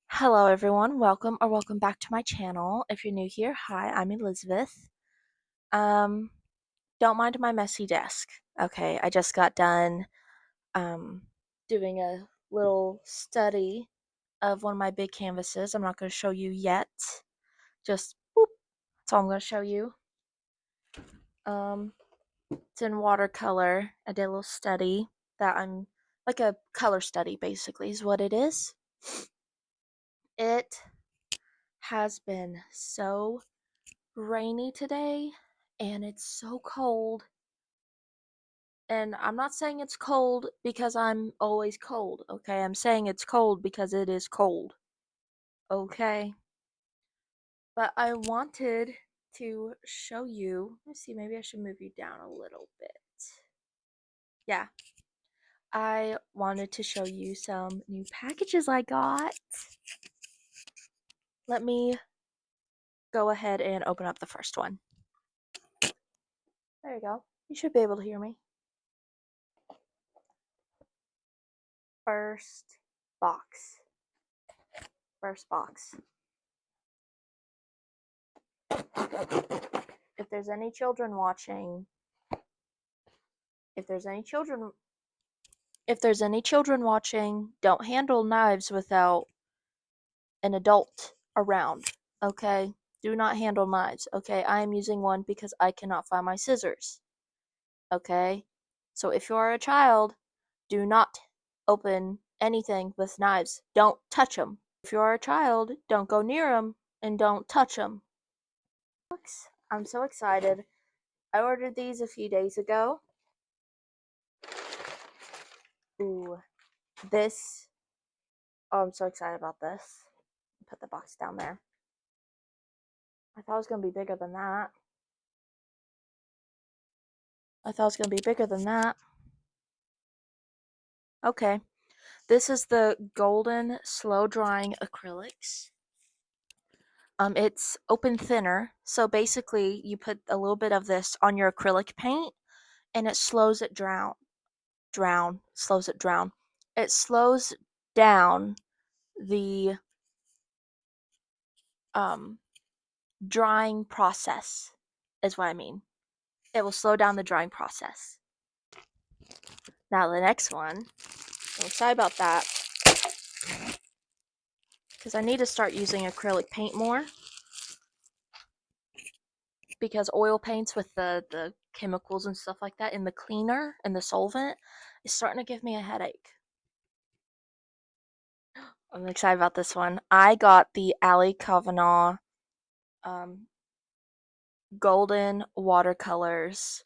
Hello everyone, welcome back to my channel. If you're new here, hi, I'm Elizabeth. Um, don't mind my messy desk. Okay, I just got done um doing a little study of one of my big canvases. I'm not going to show you yet. Just boop. That's all I'm going to show you. It's in watercolor. I did a little study that I'm like a color study basically is what it is. It has been so rainy today and it's so cold. And I'm not saying it's cold because I'm always cold, okay? I'm saying it's cold because it is cold, okay? But I wanted to show you. Let me see, maybe I should move you down a little bit. Yeah, I wanted to show you some new packages I got. Let me go ahead and open up the first one. There you go. You should be able to hear me. First box. First box. If there's any children watching, if there's any children if there's any children watching, don't handle knives without an adult around, okay? Do not handle knives, okay? I am using one because I cannot find my scissors, okay? So if you are a child, do not open anything with knives. Don't touch them. If you are a child, don't go near them and don't touch them. I'm so excited. I ordered these a few days ago. Ooh, this. Oh, I'm so excited about this. Put the box down there. I thought it was going to be bigger than that. Okay. This is the golden slow drying acrylics. It's open thinner. So basically you put a little bit of this on your acrylic paint and it slows it slows it drown. It slows down the um drying process is what I mean. It will slow down the drying process. Now the next one, I'm sorry about that, because I need to start using acrylic paint more, because oil paints with the chemicals and stuff like that in the cleaner and the solvent is starting to give me a headache. I'm excited about this one. I got the Cavanaugh um, golden watercolors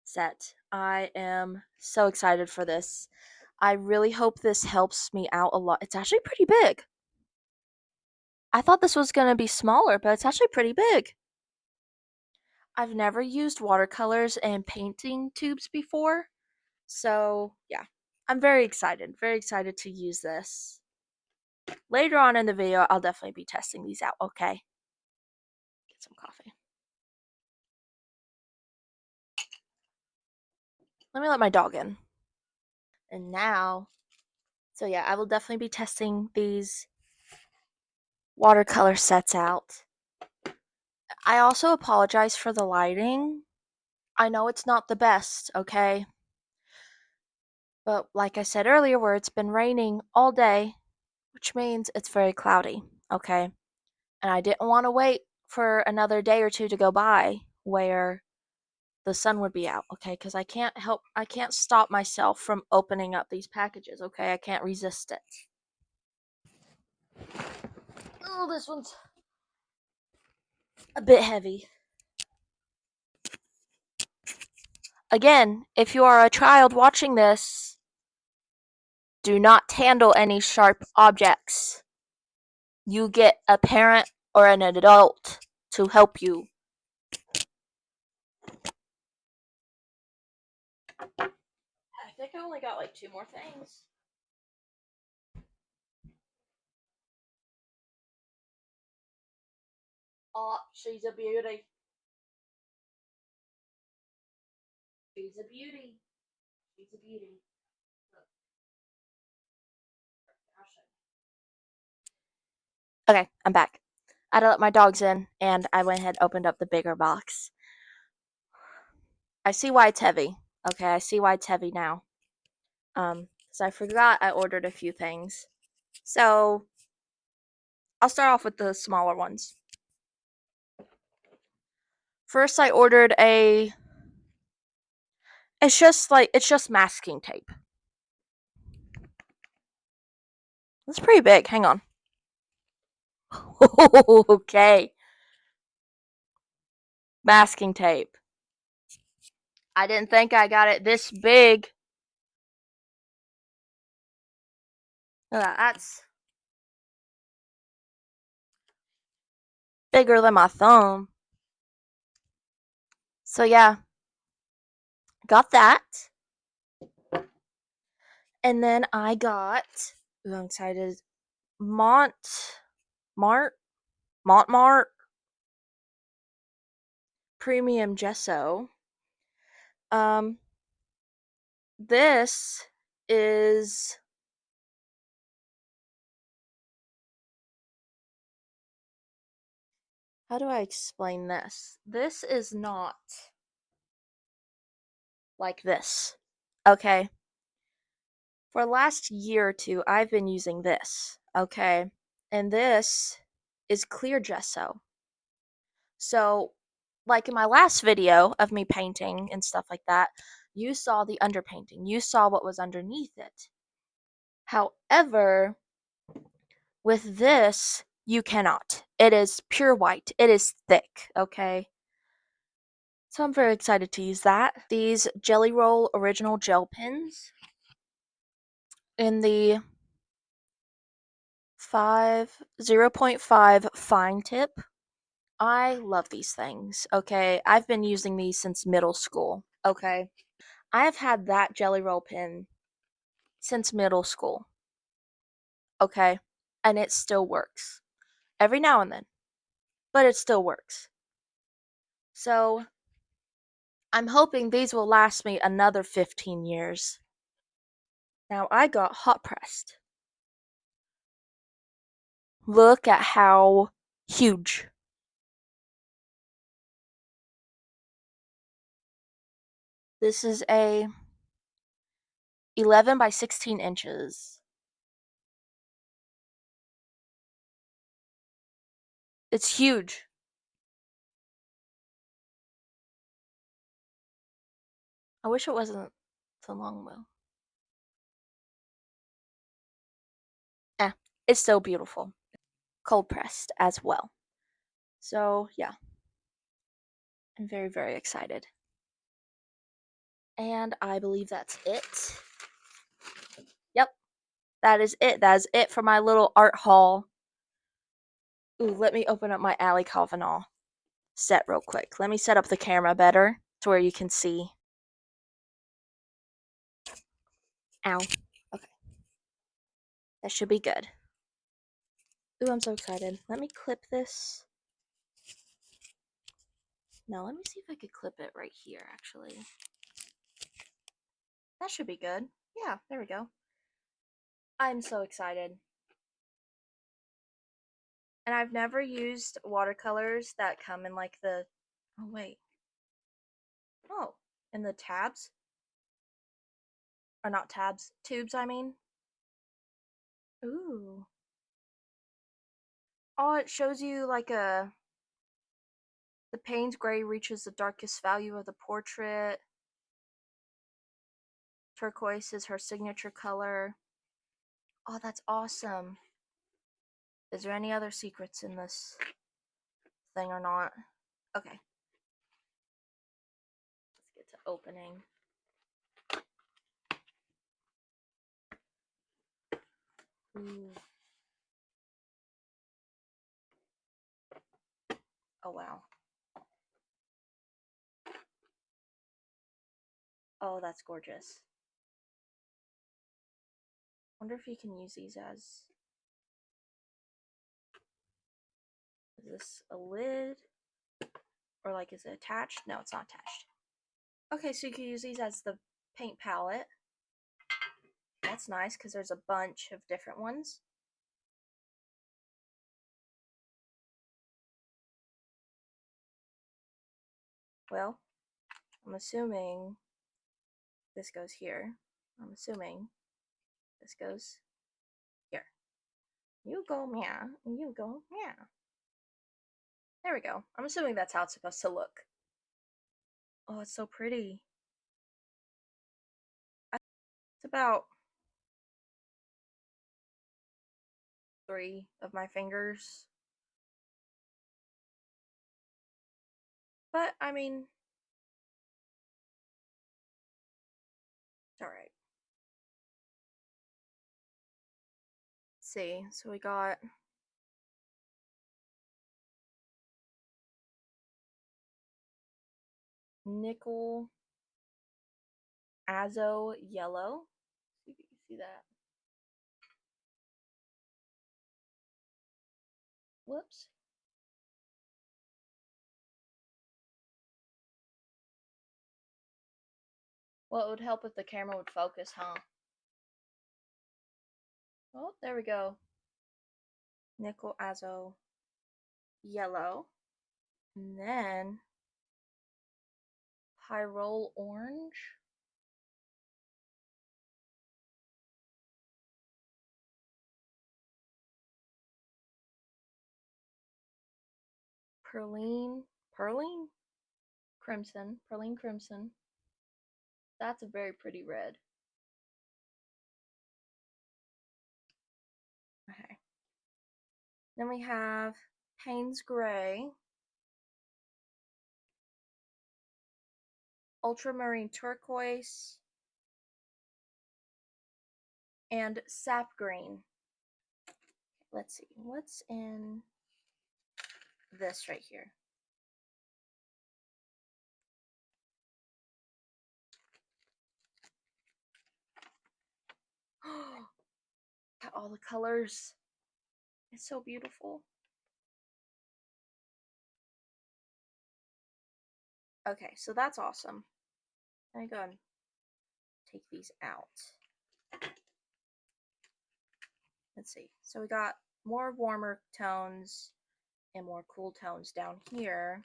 set. I am so excited for this. I really hope this helps me out a lot. It's actually pretty big. I thought this was going to be smaller, but it's actually pretty big. I've never used watercolors and painting tubes before. So, yeah. I'm very excited to use this. Later on in the video, I'll definitely be testing these out, okay? Get some coffee. Let me let my dog in. And now, so yeah, I will definitely be testing these watercolor sets out. I also apologize for the lighting. I know it's not the best, okay? But like I said earlier, where it's been raining all day, which means it's very cloudy, okay? And I didn't want to wait for another day or two to go by where the sun would be out, okay? Because I can't stop myself from opening up these packages, okay? I can't resist it. Oh, this one's a bit heavy. Again, if you are a child watching this, do not handle any sharp objects. You get a parent or an adult to help you. I think I only got like two more things. Oh, she's a beauty. She's a beauty. She's a beauty. Look, Okay, I'm back. I had to let my dogs in, and I went ahead and opened up the bigger box. I see why it's heavy. Okay, I see why it's heavy now. So I forgot I ordered a few things. So I'll start off with the smaller ones. First, I ordered a. It's just masking tape. It's pretty big. Hang on. Okay, masking tape. I didn't think I got it this big. That's bigger than my thumb. So yeah, got that. And then I got, ooh, I'm excited, Mart, Montmart Premium Gesso. Um, this is, how do I explain this? This is not like this. Okay. For the last year or two, I've been using this. Okay. And this is clear gesso. So, like in my last video of me painting and stuff like that, you saw the underpainting. You saw what was underneath it. However, with this, you cannot. It is pure white. It is thick, okay? So I'm very excited to use that. These Jelly Roll original gel pens in the 0.5 fine tip. I love these things, okay? I've been using these since middle school, okay? I have had that Jelly Roll pen since middle school, okay? And it still works. Every now and then, but it still works. So I'm hoping these will last me another 15 years. Now I got hot pressed. Look at how huge. This is a 11 by 16 inches. It's huge. I wish it wasn't so long though. Eh, it's still beautiful. Cold pressed as well. So yeah, I'm very, very excited. And I believe that's it. Yep, that is it. That is it for my little art haul. Ooh, let me open up my Alley Cavanaugh set real quick. Let me set up the camera better to where you can see. Ow. Okay, that should be good. Ooh, I'm so excited. Let me clip this. No, let me see if I could clip it right here, actually. That should be good. Yeah, there we go. I'm so excited. And I've never used watercolors that come in like the, oh wait. Oh, in the tabs? Or not tabs, tubes, I mean. Ooh. Oh, it shows you like the Payne's gray reaches the darkest value of the portrait. Turquoise is her signature color. Oh, that's awesome. Is there any other secrets in this thing or not? Okay. Let's get to opening. Ooh. Oh, wow. Oh, that's gorgeous. Wonder if you can use these as, is this a lid? Or like, is it attached? No, it's not attached. Okay, so you can use these as the paint palette. That's nice because there's a bunch of different ones. well, I'm assuming this goes here. I'm assuming this goes here. You go, meow. You go, meow. There we go. I'm assuming that's how it's supposed to look. Oh, it's so pretty. It's about 3 of my fingers. But, I mean, it's alright. Let's see. So we got nickel azo yellow. See if you can see that. Whoops. Well, it would help if the camera would focus, huh? Oh, there we go. Nickel azo yellow. And then pyrrole orange. Perline crimson. That's a very pretty red. Okay. Then we have Payne's Gray, ultramarine turquoise, and sap green. Let's see, what's in this right here? Got all the colors. It's so beautiful. Okay, so that's awesome. Let me go and take these out. Let's see. So we got more warmer tones and more cool tones down here.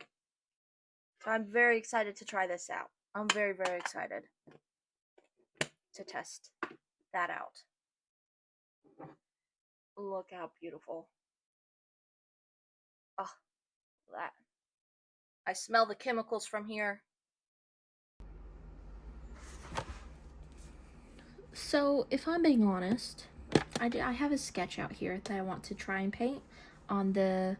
So I'm very excited to try this out. I'm very, very excited to test that out. Look how beautiful. Oh, that. I smell the chemicals from here. So, if I'm being honest, I have a sketch out here that I want to try and paint on the,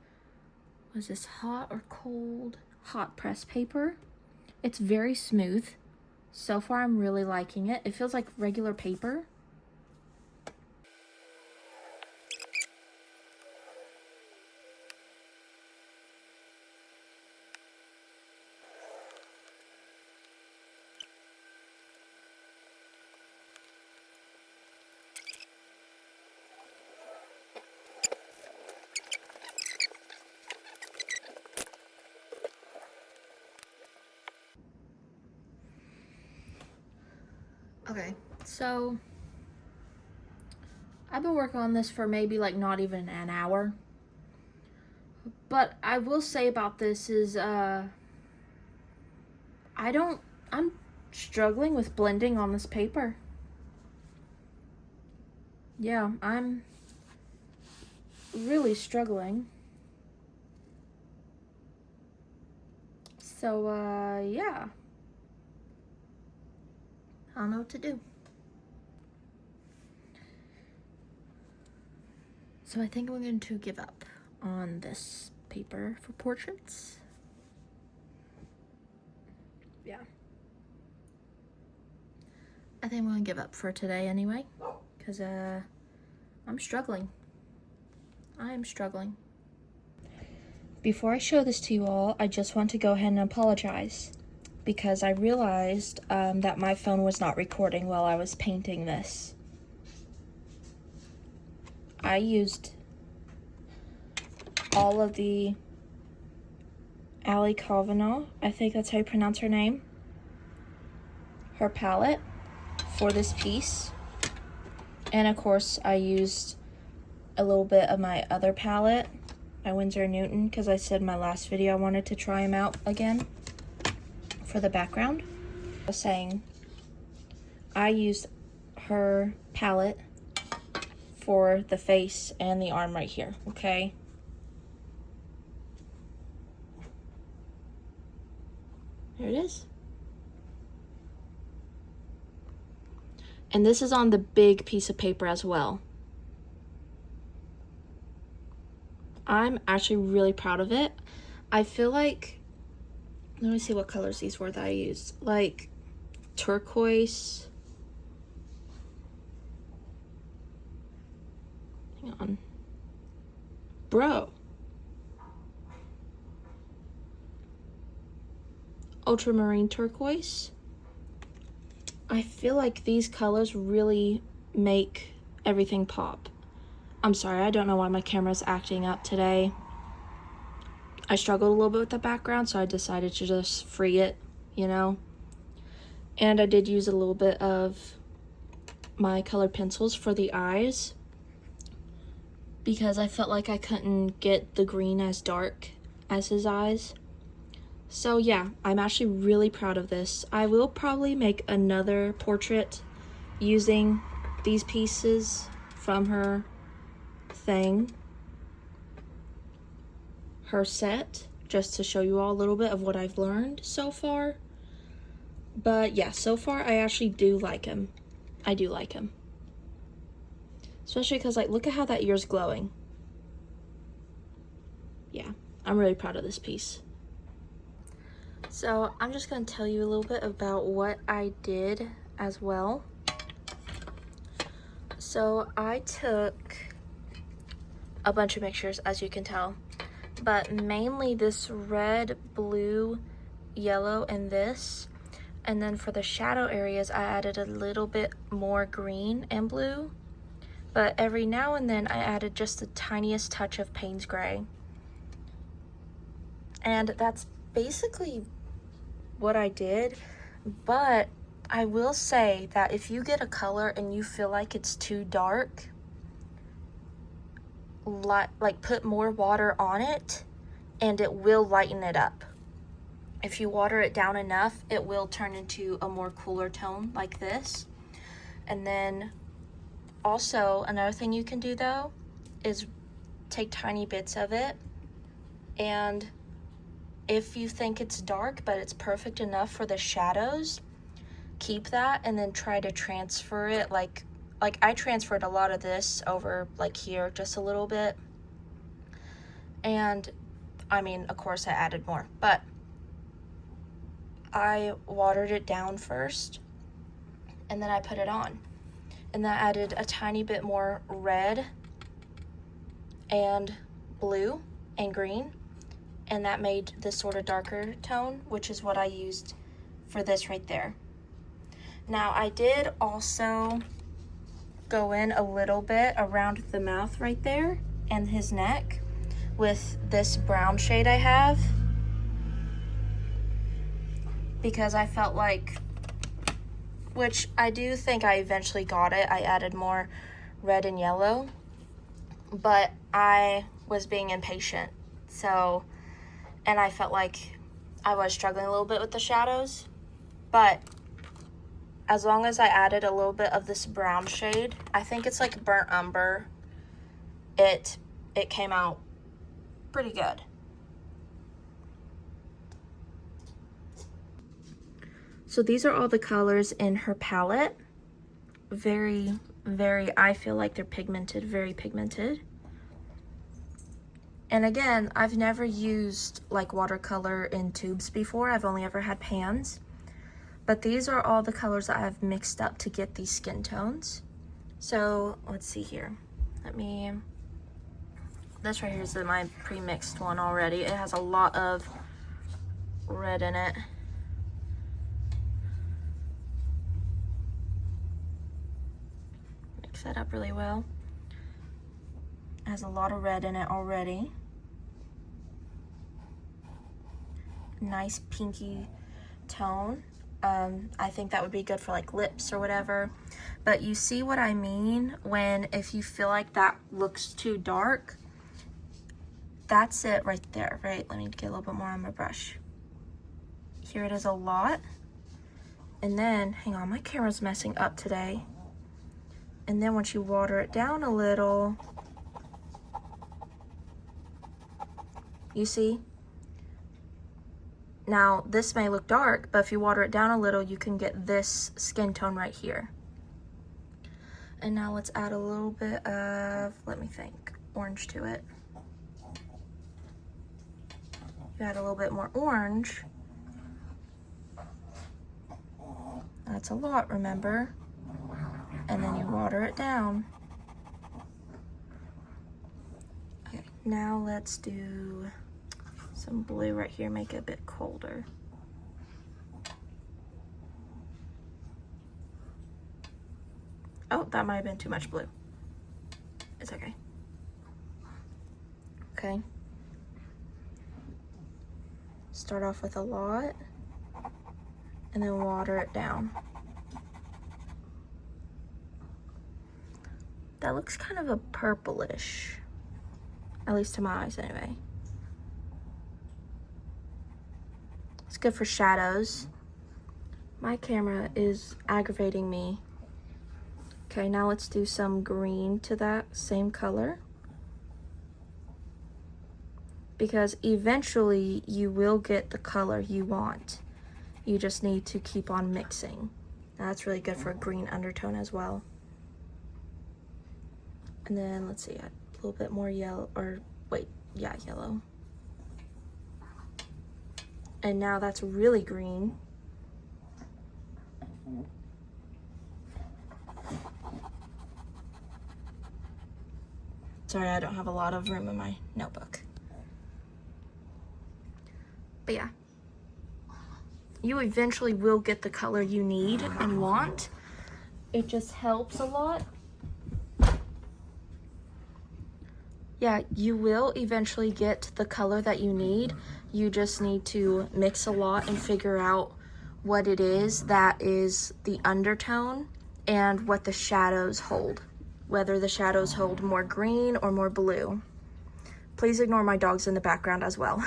was this hot or cold? Hot press paper. It's very smooth. So far, I'm really liking it. It feels like regular paper. Okay, so I've been working on this for maybe like not even an hour. But I will say about this is I'm struggling with blending on this paper. Yeah, I'm really struggling. So yeah. I don't know what to do. So I think I'm going to give up on this paper for portraits. Yeah. I think I'm going to give up for today anyway, because I'm struggling. I am struggling. Before I show this to you all, I just want to go ahead and apologize, because I realized that my phone was not recording while I was painting this. I used all of the Cavanaugh, I think that's how you pronounce her name, her palette for this piece. And of course I used a little bit of my other palette, my Winsor & Newton, because I said in my last video I wanted to try them out again. for the background. I was saying, I used her palette for the face and the arm right here, okay? There it is. And this is on the big piece of paper as well. I'm actually really proud of it. I feel like, let me see what colors these were that I used. Like turquoise. Hang on. Bro. Ultramarine turquoise. I feel like these colors really make everything pop. I'm sorry, I don't know why my camera's acting up today. I struggled a little bit with the background, so I decided to just free it, you know? And I did use a little bit of my colored pencils for the eyes because I felt like I couldn't get the green as dark as his eyes. So yeah, I'm actually really proud of this. I will probably make another portrait using these pieces from her set, just to show you all a little bit of what I've learned so far. But yeah, so far I actually do like him. I do like him. Especially because, like, look at how that ear's glowing. Yeah, I'm really proud of this piece. So I'm just going to tell you a little bit about what I did as well. So I took a bunch of mixtures, as you can tell, but mainly this red, blue, yellow, and this. And then for the shadow areas, I added a little bit more green and blue, but every now and then I added just the tiniest touch of Payne's Gray. And that's basically what I did. But I will say that if you get a color and you feel like it's too dark, like put more water on it and it will lighten it up. If you water it down enough, it will turn into a more cooler tone like this. And then also another thing you can do though is take tiny bits of it, and if you think it's dark but it's perfect enough for the shadows, keep that and then try to transfer it. Like I transferred a lot of this over like here just a little bit, and I mean, of course I added more, but I watered it down first and then I put it on, and then I added a tiny bit more red and blue and green, and that made this sort of darker tone, which is what I used for this right there. Now I did also go in a little bit around the mouth right there and his neck with this brown shade I have, because I felt like, which I do think I eventually got it, I added more red and yellow, but I was being impatient, so, and I felt like I was struggling a little bit with the shadows, but as long as I added a little bit of this brown shade, I think it's like burnt umber, it came out pretty good. So these are all the colors in her palette. Very, I feel like they're pigmented, very pigmented. And again, I've never used like watercolor in tubes before. I've only ever had pans. But these are all the colors that I've mixed up to get these skin tones. So let's see here. This right here is my pre-mixed one already. It has a lot of red in it. Mix that up really well. It has a lot of red in it already. Nice pinky tone. I think that would be good for like lips or whatever. But you see what I mean when, if you feel like that looks too dark, that's it right there, right? Let me get a little bit more on my brush. Here it is a lot. And then, hang on, my camera's messing up today. And then once you water it down a little, you see? Now, this may look dark, but if you water it down a little, you can get this skin tone right here. And now let's add a little bit of, let me think, orange to it. You add a little bit more orange. That's a lot, remember? And then you water it down. Okay, now let's do some blue right here, make it a bit colder. Oh, that might have been too much blue. It's okay. Okay. Start off with a lot, and then water it down. That looks kind of a purplish, at least to my eyes anyway. It's good for shadows. My camera is aggravating me. Okay, now let's do some green to that same color. Because eventually you will get the color you want. You just need to keep on mixing. Now that's really good for a green undertone as well. And then let's see, add a little bit more yellow, or wait, yeah, yellow. And now that's really green. Sorry, I don't have a lot of room in my notebook. But yeah, you eventually will get the color you need and want. It just helps a lot. Yeah, you will eventually get the color that you need. You just need to mix a lot and figure out what it is that is the undertone and what the shadows hold. Whether the shadows hold more green or more blue. Please ignore my dogs in the background as well.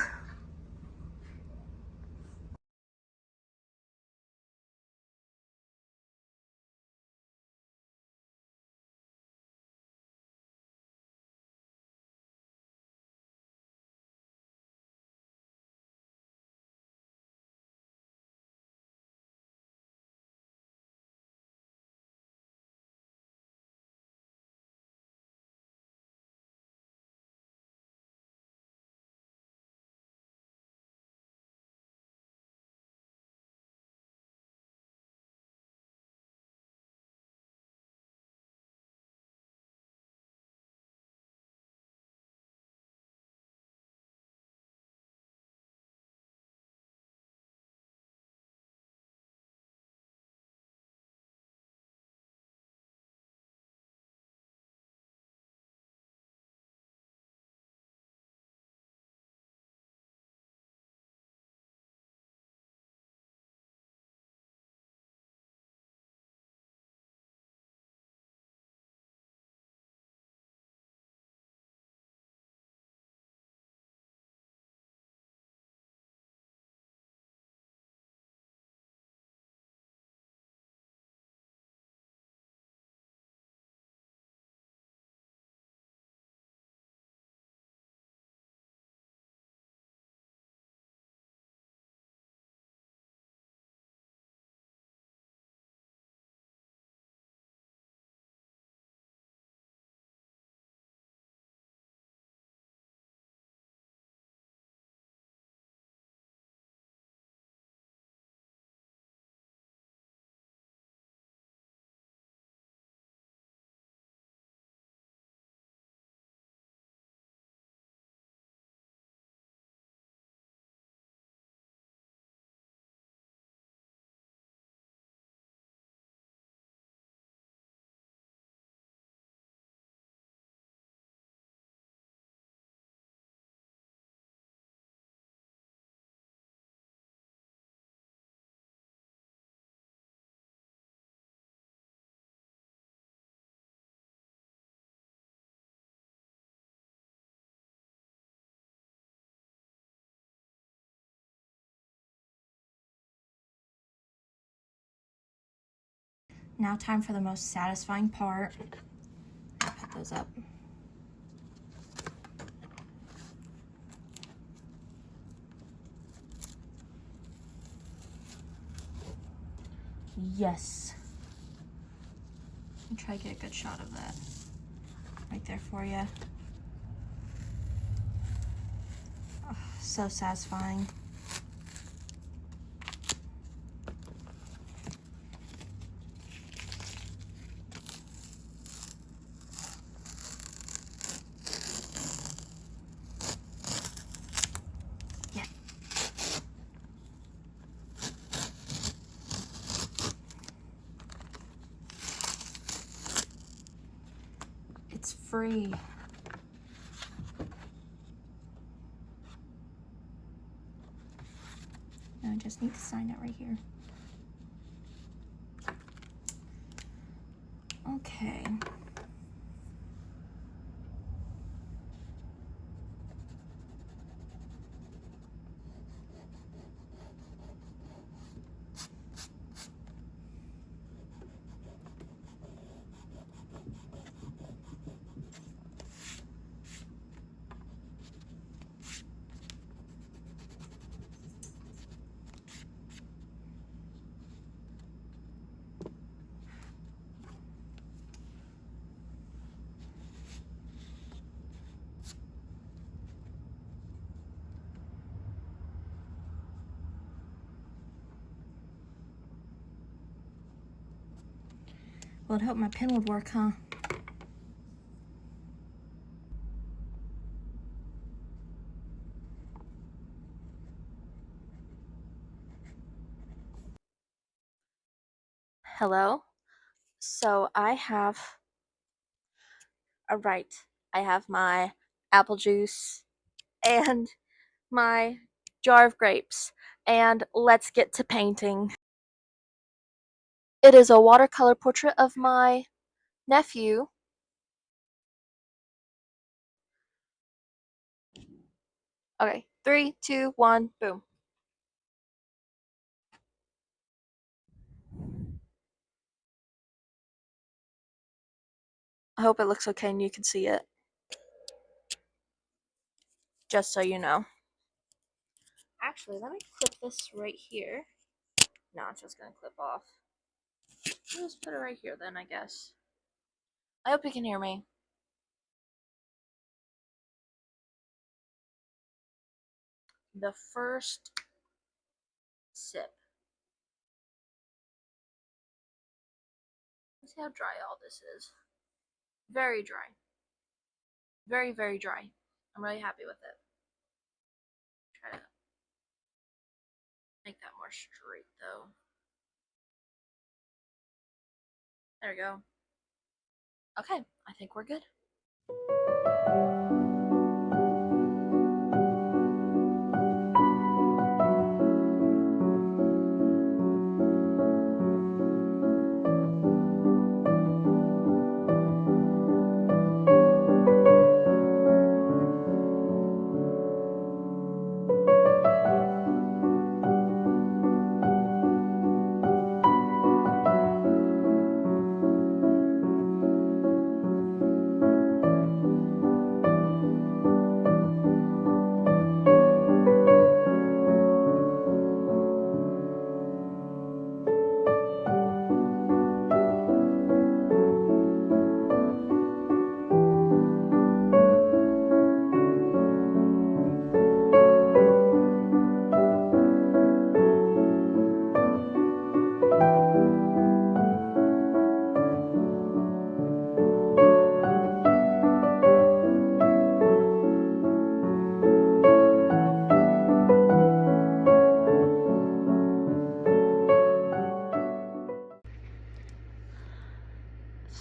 Now time for the most satisfying part. Put those up. Yes. I'll try to get a good shot of that right there for you. Oh, so satisfying. Yeah. It's free. Now I just need to sign it right here. Okay. Well, I'd hope my pen would work, huh? Hello? So I have, I have my apple juice and my jar of grapes, and let's get to painting. It is a watercolor portrait of my nephew. Okay, 3, 2, 1, boom. I hope it looks okay and you can see it. Just so you know. Actually, let me clip this right here. No, it's just gonna clip off. I'll just put it right here then, I guess. I hope you can hear me. The first sip. Let's see how dry all this is. Very dry. Very, very dry. I'm really happy with it. Try to make that more straight though. There we go. Okay, I think we're good.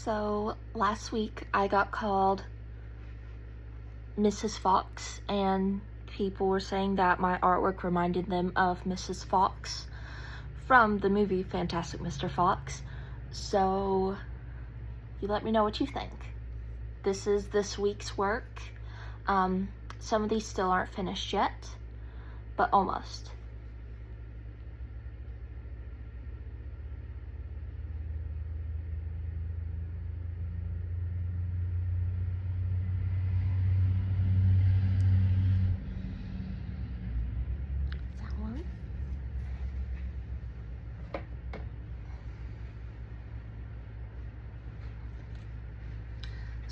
So last week I got called Mrs. Fox, and people were saying that my artwork reminded them of Mrs. Fox from the movie Fantastic Mr. Fox. So you let me know what you think. This is this week's work. Some of these still aren't finished yet, but almost.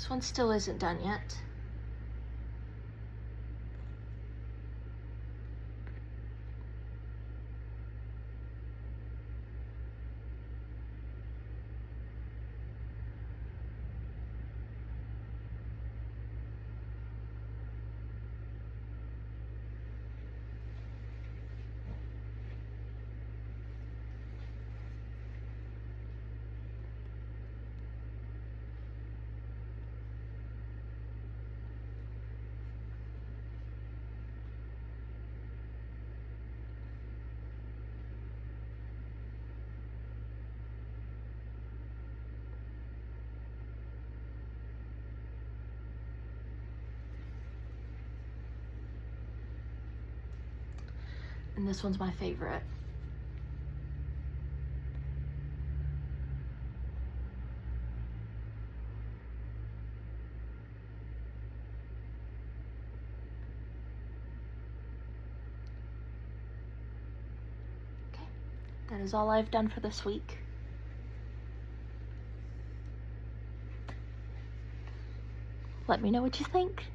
This one still isn't done yet. And this one's my favorite. Okay, that is all I've done for this week. Let me know what you think.